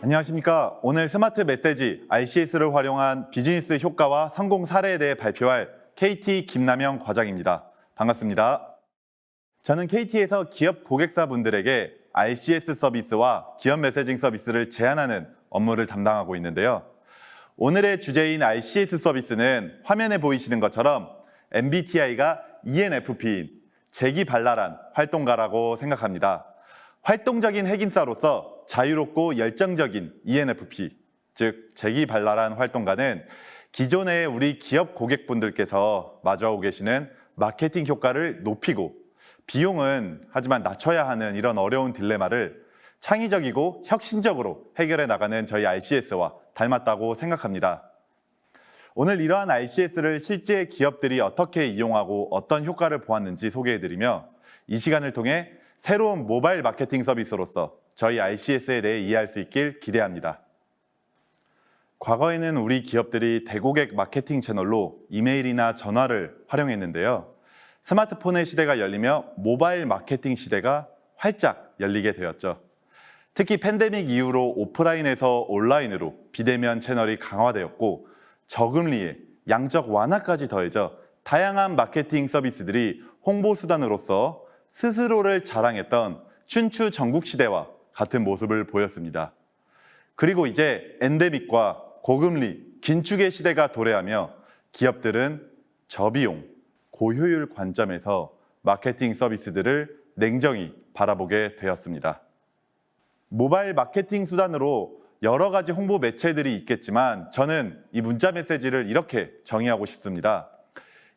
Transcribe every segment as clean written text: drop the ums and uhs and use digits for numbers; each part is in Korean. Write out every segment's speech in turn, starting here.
안녕하십니까. 오늘 스마트 메시지 RCS를 활용한 비즈니스 효과와 성공 사례에 대해 발표할 KT 김남영 과장입니다. 반갑습니다. 저는 KT에서 기업 고객사분들에게 RCS 서비스와 기업 메시징 서비스를 제안하는 업무를 담당하고 있는데요. 오늘의 주제인 RCS 서비스는 화면에 보이시는 것처럼 MBTI가 ENFP인 재기발랄한 활동가라고 생각합니다. 활동적인 핵인싸로서 자유롭고 열정적인 ENFP, 즉 재기발랄한 활동가는 기존의 우리 기업 고객분들께서 마주하고 계시는 마케팅 효과를 높이고 비용은 하지만 낮춰야 하는 이런 어려운 딜레마를 창의적이고 혁신적으로 해결해 나가는 저희 RCS와 닮았다고 생각합니다. 오늘 이러한 RCS를 실제 기업들이 어떻게 이용하고 어떤 효과를 보았는지 소개해드리며 이 시간을 통해 새로운 모바일 마케팅 서비스로서 저희 RCS에 대해 이해할 수 있길 기대합니다. 과거에는 우리 기업들이 대고객 마케팅 채널로 이메일이나 전화를 활용했는데요. 스마트폰의 시대가 열리며 모바일 마케팅 시대가 활짝 열리게 되었죠. 특히 팬데믹 이후로 오프라인에서 온라인으로 비대면 채널이 강화되었고 저금리에 양적 완화까지 더해져 다양한 마케팅 서비스들이 홍보 수단으로서 스스로를 자랑했던 춘추 전국시대와 같은 모습을 보였습니다. 그리고 이제 엔데믹과 고금리, 긴축의 시대가 도래하며 기업들은 저비용, 고효율 관점에서 마케팅 서비스들을 냉정히 바라보게 되었습니다. 모바일 마케팅 수단으로 여러 가지 홍보 매체들이 있겠지만 저는 이 문자 메시지를 이렇게 정의하고 싶습니다.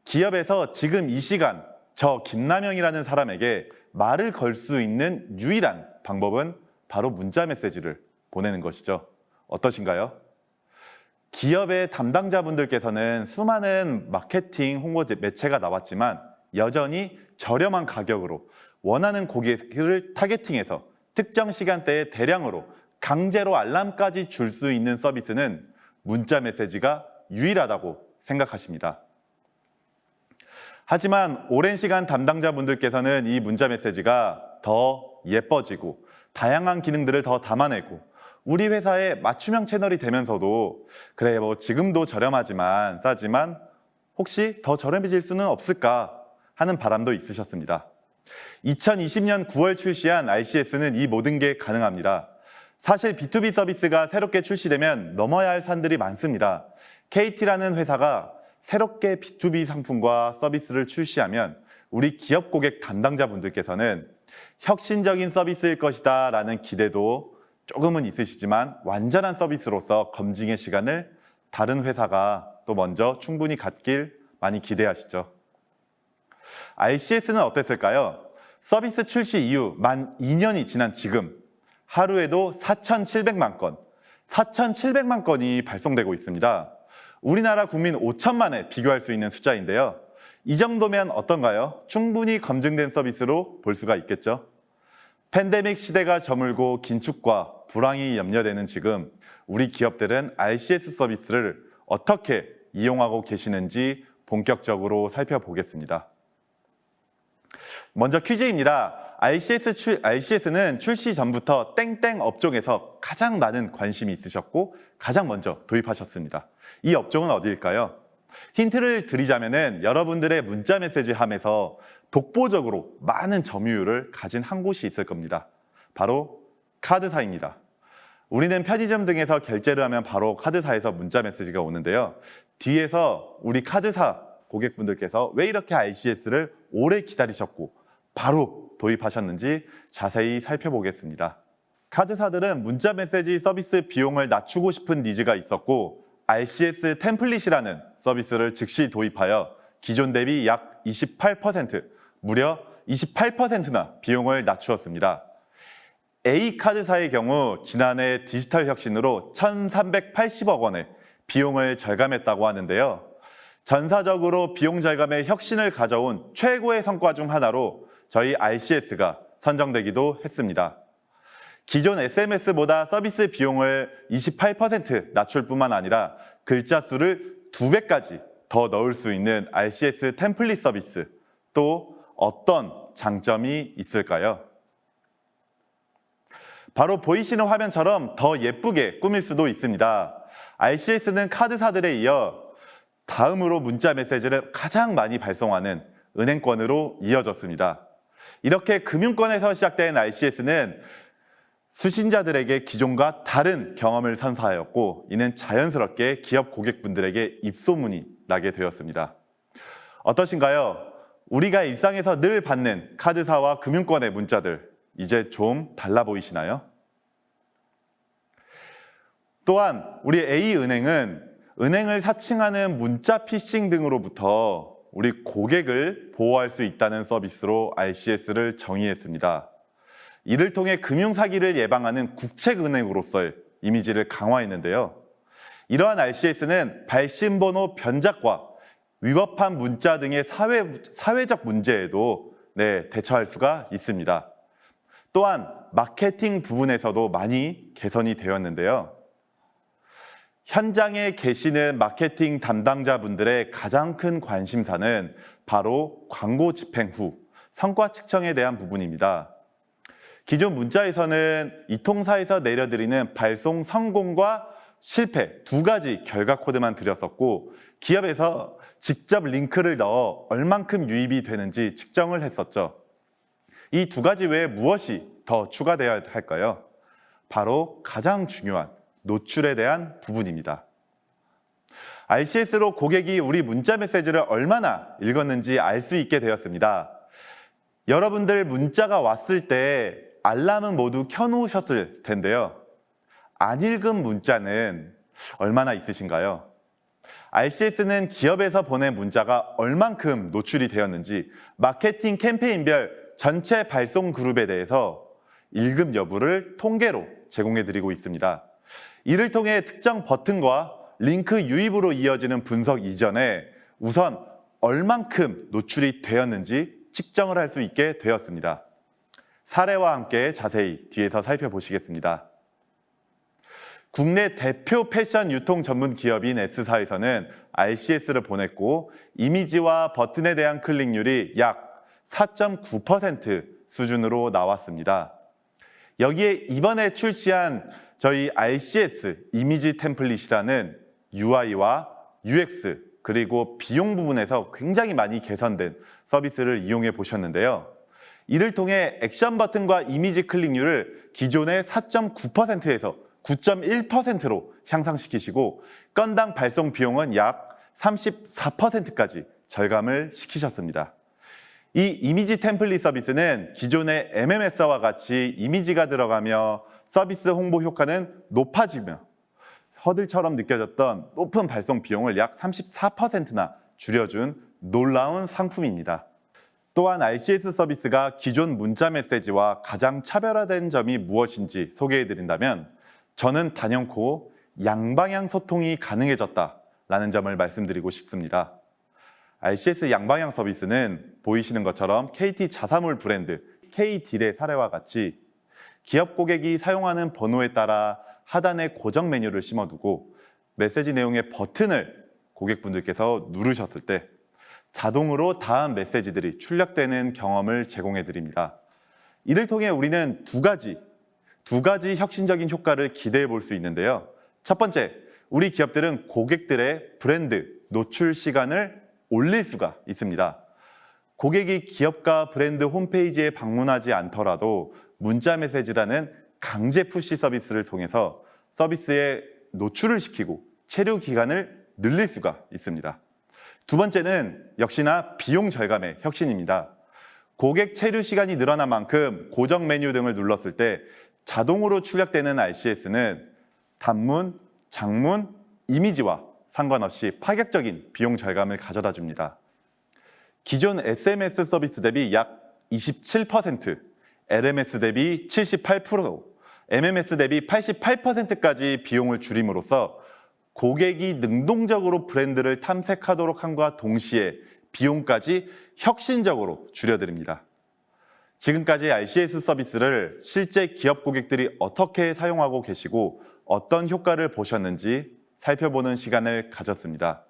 기업에서 지금 이 시간 저 김남영이라는 사람에게 말을 걸 수 있는 유일한 방법은 바로 문자 메시지를 보내는 것이죠. 어떠신가요? 기업의 담당자분들께서는 수많은 마케팅 홍보 매체가 나왔지만 여전히 저렴한 가격으로 원하는 고객을 타겟팅해서 특정 시간대에 대량으로 강제로 알람까지 줄 수 있는 서비스는 문자 메시지가 유일하다고 생각하십니다. 하지만 오랜 시간 담당자분들께서는 이 문자 메시지가 더 예뻐지고 다양한 기능들을 더 담아내고 우리 회사의 맞춤형 채널이 되면서도 그래 지금도 저렴하지만 싸지만 혹시 더 저렴해질 수는 없을까 하는 바람도 있으셨습니다. 2020년 9월 출시한 RCS는 이 모든 게 가능합니다. 사실 B2B 서비스가 새롭게 출시되면 넘어야 할 산들이 많습니다. KT라는 회사가 새롭게 B2B 상품과 서비스를 출시하면 우리 기업 고객 담당자분들께서는 혁신적인 서비스일 것이다 라는 기대도 조금은 있으시지만 완전한 서비스로서 검증의 시간을 다른 회사가 또 먼저 충분히 갖길 많이 기대하시죠. RCS는 어땠을까요? 서비스 출시 이후 만 2년이 지난 지금 하루에도 4,700만 건, 4,700만 건이 발송되고 있습니다. 우리나라 국민 5천만에 비교할 수 있는 숫자인데요. 이 정도면 어떤가요? 충분히 검증된 서비스로 볼 수가 있겠죠. 팬데믹 시대가 저물고 긴축과 불황이 염려되는 지금 우리 기업들은 RCS 서비스를 어떻게 이용하고 계시는지 본격적으로 살펴보겠습니다. 먼저 퀴즈입니다. RCS는 출시 전부터 땡땡 업종에서 가장 많은 관심이 있으셨고 가장 먼저 도입하셨습니다. 이 업종은 어디일까요? 힌트를 드리자면 여러분들의 문자 메시지 함에서 독보적으로 많은 점유율을 가진 한 곳이 있을 겁니다. 바로 카드사입니다. 우리는 편의점 등에서 결제를 하면 바로 카드사에서 문자 메시지가 오는데요. 뒤에서 우리 카드사 고객분들께서 왜 이렇게 RCS를 오래 기다리셨고 바로 도입하셨는지 자세히 살펴보겠습니다. 카드사들은 문자 메시지 서비스 비용을 낮추고 싶은 니즈가 있었고 RCS 템플릿이라는 서비스를 즉시 도입하여 기존 대비 약 28%, 무려 28%나 비용을 낮추었습니다. A카드사의 경우 지난해 디지털 혁신으로 1,380억 원의 비용을 절감했다고 하는데요. 전사적으로 비용 절감의 혁신을 가져온 최고의 성과 중 하나로 저희 RCS가 선정되기도 했습니다. 기존 SMS보다 서비스 비용을 28% 낮출 뿐만 아니라 글자 수를 2배까지 더 넣을 수 있는 RCS 템플릿 서비스, 또 어떤 장점이 있을까요? 바로 보이시는 화면처럼 더 예쁘게 꾸밀 수도 있습니다. RCS는 카드사들에 이어 다음으로 문자 메시지를 가장 많이 발송하는 은행권으로 이어졌습니다. 이렇게 금융권에서 시작된 RCS는 수신자들에게 기존과 다른 경험을 선사하였고, 이는 자연스럽게 기업 고객분들에게 입소문이 나게 되었습니다. 어떠신가요? 우리가 일상에서 늘 받는 카드사와 금융권의 문자들, 이제 좀 달라 보이시나요? 또한 우리 A은행은 은행을 사칭하는 문자 피싱 등으로부터 우리 고객을 보호할 수 있다는 서비스로 RCS를 정의했습니다. 이를 통해 금융사기를 예방하는 국책은행으로서의 이미지를 강화했는데요. 이러한 RCS는 발신번호 변작과 위법한 문자 등의 사회적 문제에도 대처할 수가 있습니다. 또한 마케팅 부분에서도 많이 개선이 되었는데요. 현장에 계시는 마케팅 담당자분들의 가장 큰 관심사는 바로 광고 집행 후 성과 측정에 대한 부분입니다. 기존 문자에서는 이 통사에서 내려드리는 발송 성공과 실패 두 가지 결과 코드만 드렸었고, 기업에서 직접 링크를 넣어 얼만큼 유입이 되는지 측정을 했었죠. 이 두 가지 외에 무엇이 더 추가되어야 할까요? 바로 가장 중요한 노출에 대한 부분입니다. RCS로 고객이 우리 문자 메시지를 얼마나 읽었는지 알 수 있게 되었습니다. 여러분들 문자가 왔을 때 알람은 모두 켜놓으셨을 텐데요. 안 읽은 문자는 얼마나 있으신가요? RCS는 기업에서 보낸 문자가 얼만큼 노출이 되었는지 마케팅 캠페인별 전체 발송 그룹에 대해서 읽음 여부를 통계로 제공해드리고 있습니다. 이를 통해 특정 버튼과 링크 유입으로 이어지는 분석 이전에 우선 얼만큼 노출이 되었는지 측정을 할 수 있게 되었습니다. 사례와 함께 자세히 뒤에서 살펴보시겠습니다. 국내 대표 패션 유통 전문 기업인 S사에서는 RCS를 보냈고, 이미지와 버튼에 대한 클릭률이 약 4.9% 수준으로 나왔습니다. 여기에 이번에 출시한 저희 RCS 이미지 템플릿이라는 UI와 UX 그리고 비용 부분에서 굉장히 많이 개선된 서비스를 이용해 보셨는데요. 이를 통해 액션 버튼과 이미지 클릭률을 기존의 4.9%에서 9.1%로 향상시키시고, 건당 발송 비용은 약 34%까지 절감을 시키셨습니다. 이 이미지 템플릿 서비스는 기존의 MMS와 같이 이미지가 들어가며 서비스 홍보 효과는 높아지며 허들처럼 느껴졌던 높은 발송 비용을 약 34%나 줄여준 놀라운 상품입니다. 또한 RCS 서비스가 기존 문자 메시지와 가장 차별화된 점이 무엇인지 소개해드린다면, 저는 단연코 양방향 소통이 가능해졌다라는 점을 말씀드리고 싶습니다. RCS 양방향 서비스는 보이시는 것처럼 KT 자사몰 브랜드 K딜의 사례와 같이 기업 고객이 사용하는 번호에 따라 하단에 고정 메뉴를 심어두고 메시지 내용의 버튼을 고객분들께서 누르셨을 때 자동으로 다음 메시지들이 출력되는 경험을 제공해 드립니다. 이를 통해 우리는 두 가지 혁신적인 효과를 기대해 볼 수 있는데요. 첫 번째, 우리 기업들은 고객들의 브랜드 노출 시간을 올릴 수가 있습니다. 고객이 기업가 브랜드 홈페이지에 방문하지 않더라도 문자 메시지라는 강제 푸시 서비스를 통해서 서비스에 노출을 시키고 체류 기간을 늘릴 수가 있습니다. 두 번째는 역시나 비용 절감의 혁신입니다. 고객 체류 시간이 늘어난 만큼 고정 메뉴 등을 눌렀을 때 자동으로 출력되는 RCS는 단문, 장문, 이미지와 상관없이 파격적인 비용 절감을 가져다 줍니다. 기존 SMS 서비스 대비 약 27%, LMS 대비 78%, MMS 대비 88%까지 비용을 줄임으로써 고객이 능동적으로 브랜드를 탐색하도록 함과 동시에 비용까지 혁신적으로 줄여드립니다. 지금까지 RCS 서비스를 실제 기업 고객들이 어떻게 사용하고 계시고 어떤 효과를 보셨는지 살펴보는 시간을 가졌습니다.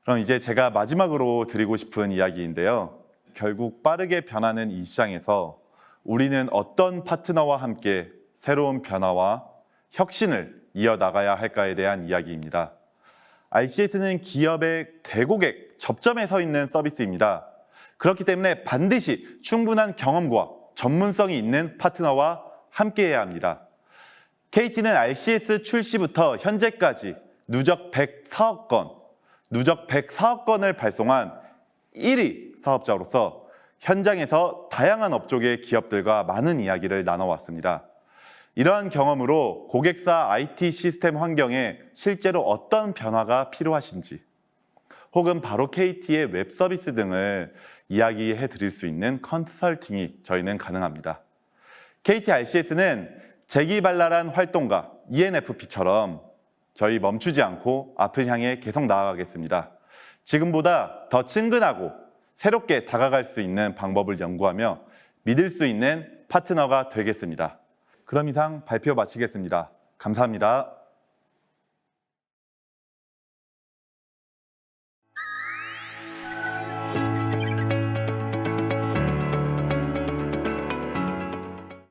그럼 이제 제가 마지막으로 드리고 싶은 이야기인데요. 결국 빠르게 변하는 이 시장에서 우리는 어떤 파트너와 함께 새로운 변화와 혁신을 이어나가야 할까에 대한 이야기입니다. RCS는 기업의 대고객 접점에 서 있는 서비스입니다. 그렇기 때문에 반드시 충분한 경험과 전문성이 있는 파트너와 함께해야 합니다. KT는 RCS 출시부터 현재까지 누적 104억 건을 발송한 1위 사업자로서 현장에서 다양한 업종의 기업들과 많은 이야기를 나눠왔습니다. 이러한 경험으로 고객사 IT 시스템 환경에 실제로 어떤 변화가 필요하신지, 혹은 바로 KT의 웹 서비스 등을 이야기해 드릴 수 있는 컨설팅이 저희는 가능합니다. KT RCS는 재기발랄한 활동가 ENFP처럼 저희 멈추지 않고 앞을 향해 계속 나아가겠습니다. 지금보다 더 친근하고 새롭게 다가갈 수 있는 방법을 연구하며 믿을 수 있는 파트너가 되겠습니다. 그럼 이상 발표 마치겠습니다. 감사합니다.